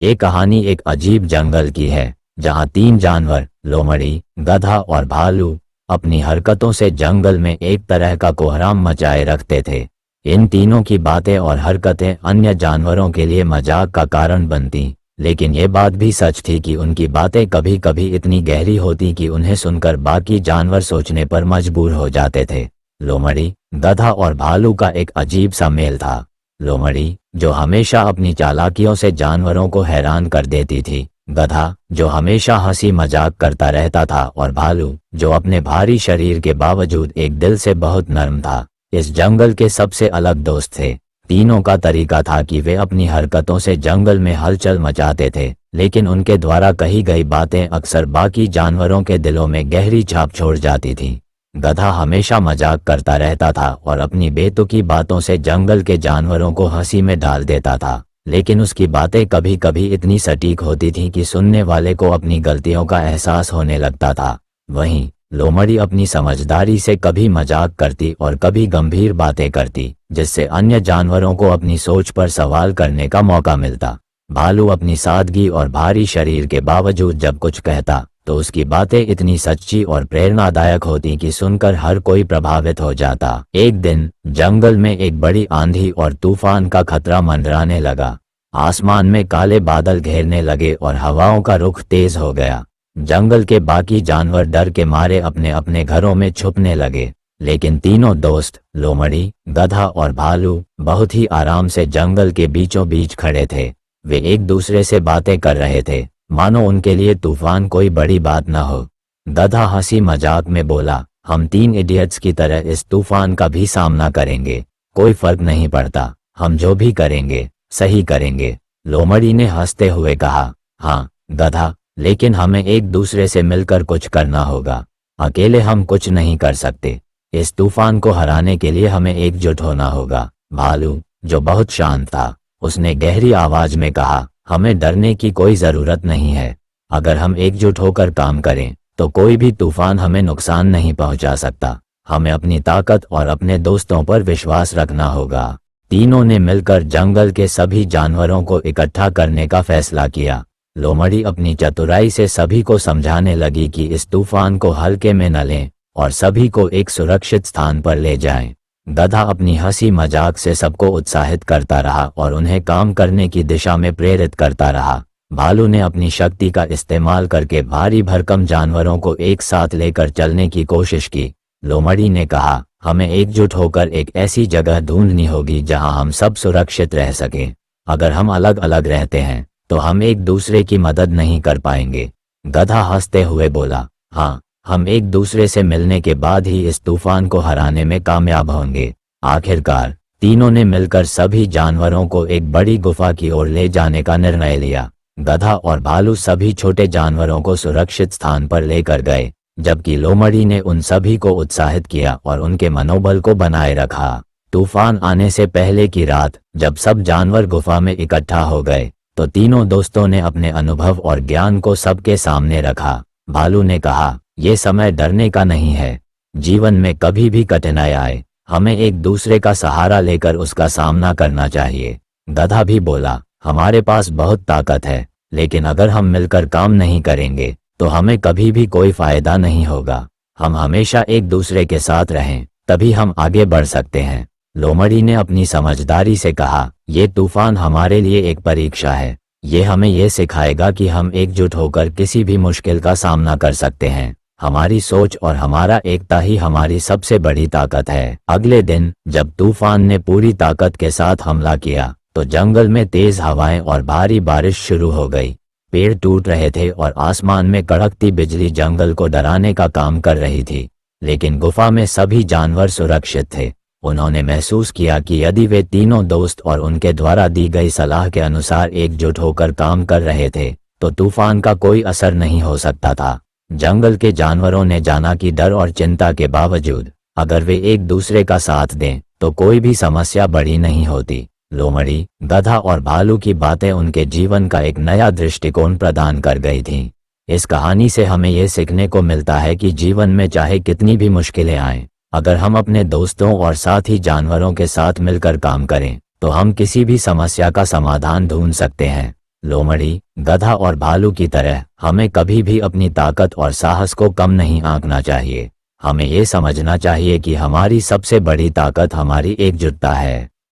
ये कहानी एक अजीब जंगल की है जहां तीन जानवर लोमड़ी, गधा और भालू अपनी हरकतों से जंगल में एक तरह का कोहराम मचाए रखते थे। इन तीनों की बातें और हरकतें अन्य जानवरों के लिए मजाक का कारण बनती, लेकिन ये बात भी सच थी कि उनकी बातें कभी कभी इतनी गहरी होती कि उन्हें सुनकर बाकी जानवर सोचने पर मजबूर हो जाते थे। लोमड़ी, गधा और भालू का एक अजीब सा मेल था। लोमड़ी, जो हमेशा अपनी चालाकियों से जानवरों को हैरान कर देती थी, गधा, जो हमेशा हंसी मजाक करता रहता था, और भालू, जो अपने भारी शरीर के बावजूद एक दिल से बहुत नर्म था, इस जंगल के सबसे अलग दोस्त थे। तीनों का तरीका था कि वे अपनी हरकतों से जंगल में हलचल मचाते थे, लेकिन उनके द्वारा कही गई बातें अक्सर बाकी जानवरों के दिलों में गहरी छाप छोड़ जाती थी। गधा हमेशा मजाक करता रहता था और अपनी बेतुकी बातों से जंगल के जानवरों को हंसी में डाल देता था, लेकिन उसकी बातें कभी कभी इतनी सटीक होती थीं कि सुनने वाले को अपनी गलतियों का एहसास होने लगता था। वहीं लोमड़ी अपनी समझदारी से कभी मजाक करती और कभी गंभीर बातें करती, जिससे अन्य जानवरों को अपनी सोच पर सवाल करने का मौका मिलता। भालू अपनी सादगी और भारी शरीर के बावजूद जब कुछ कहता तो उसकी बातें इतनी सच्ची और प्रेरणादायक होती कि सुनकर हर कोई प्रभावित हो जाता। एक दिन जंगल में एक बड़ी आंधी और तूफान का खतरा मंडराने लगा। आसमान में काले बादल घेरने लगे और हवाओं का रुख तेज हो गया। जंगल के बाकी जानवर डर के मारे अपने अपने घरों में छुपने लगे, लेकिन तीनों दोस्त लोमड़ी, गधा और भालू बहुत ही आराम से जंगल के बीचों बीच खड़े थे। वे एक दूसरे से बातें कर रहे थे, मानो उनके लिए तूफान कोई बड़ी बात न हो। गधा हंसी मजाक में बोला, हम तीन इडियट्स की तरह इस तूफान का भी सामना करेंगे, कोई फर्क नहीं पड़ता, हम जो भी करेंगे सही करेंगे। लोमड़ी ने हंसते हुए कहा, हाँ गधा, लेकिन हमें एक दूसरे से मिलकर कुछ करना होगा, अकेले हम कुछ नहीं कर सकते। इस तूफान को हराने के लिए हमें एकजुट होना होगा। भालू, जो बहुत शांत था, उसने गहरी आवाज में कहा, हमें डरने की कोई जरूरत नहीं है। अगर हम एकजुट होकर काम करें तो कोई भी तूफान हमें नुकसान नहीं पहुंचा सकता। हमें अपनी ताकत और अपने दोस्तों पर विश्वास रखना होगा। तीनों ने मिलकर जंगल के सभी जानवरों को इकट्ठा करने का फैसला किया। लोमड़ी अपनी चतुराई से सभी को समझाने लगी कि इस तूफान को हल्के में न लें और सभी को एक सुरक्षित स्थान पर ले जाएं। गधा अपनी हंसी मजाक से सबको उत्साहित करता रहा और उन्हें काम करने की दिशा में प्रेरित करता रहा। भालू ने अपनी शक्ति का इस्तेमाल करके भारी भरकम जानवरों को एक साथ लेकर चलने की कोशिश की। लोमड़ी ने कहा, हमें एकजुट होकर एक ऐसी जगह ढूंढनी होगी जहां हम सब सुरक्षित रह सकें। अगर हम अलग अलग रहते हैं तो हम एक दूसरे की मदद नहीं कर पाएंगे। गधा हंसते हुए बोला, हाँ, हम एक दूसरे से मिलने के बाद ही इस तूफान को हराने में कामयाब होंगे। आखिरकार तीनों ने मिलकर सभी जानवरों को एक बड़ी गुफा की ओर ले जाने का निर्णय लिया। गधा और भालू सभी छोटे जानवरों को सुरक्षित स्थान पर लेकर गए, जबकि लोमड़ी ने उन सभी को उत्साहित किया और उनके मनोबल को बनाए रखा। तूफान आने से पहले की रात जब सब जानवर गुफा में इकट्ठा हो गए तो तीनों दोस्तों ने अपने अनुभव और ज्ञान को सबके सामने रखा। भालू ने कहा, ये समय डरने का नहीं है। जीवन में कभी भी कठिनाई आए, हमें एक दूसरे का सहारा लेकर उसका सामना करना चाहिए। गधा भी बोला, हमारे पास बहुत ताकत है, लेकिन अगर हम मिलकर काम नहीं करेंगे तो हमें कभी भी कोई फायदा नहीं होगा। हम हमेशा एक दूसरे के साथ रहें, तभी हम आगे बढ़ सकते हैं। लोमड़ी ने अपनी समझदारी से कहा, ये तूफान हमारे लिए एक परीक्षा है। ये हमें ये सिखाएगा कि हम एकजुट होकर किसी भी मुश्किल का सामना कर सकते हैं। हमारी सोच और हमारा एकता ही हमारी सबसे बड़ी ताकत है। अगले दिन जब तूफान ने पूरी ताकत के साथ हमला किया तो जंगल में तेज हवाएं और भारी बारिश शुरू हो गई। पेड़ टूट रहे थे और आसमान में कड़कती बिजली जंगल को डराने का काम कर रही थी, लेकिन गुफा में सभी जानवर सुरक्षित थे। उन्होंने महसूस किया कि यदि वे तीनों दोस्त और उनके द्वारा दी गई सलाह के अनुसार एकजुट होकर काम कर रहे थे तो तूफान का कोई असर नहीं हो सकता था। जंगल के जानवरों ने जाना कि डर और चिंता के बावजूद अगर वे एक दूसरे का साथ दें तो कोई भी समस्या बड़ी नहीं होती। लोमड़ी, गधा और भालू की बातें उनके जीवन का एक नया दृष्टिकोण प्रदान कर गई थीं। इस कहानी से हमें यह सीखने को मिलता है कि जीवन में चाहे कितनी भी मुश्किलें आएं, अगर हम अपने दोस्तों और साथ ही जानवरों के साथ मिलकर काम करें तो हम किसी भी समस्या का समाधान ढूंढ सकते हैं। लोमड़ी, गधा और भालू की तरह हमें कभी भी अपनी ताकत और साहस को कम नहीं आंकना चाहिए। हमें ये समझना चाहिए कि हमारी सबसे बड़ी ताकत हमारी एकजुटता है।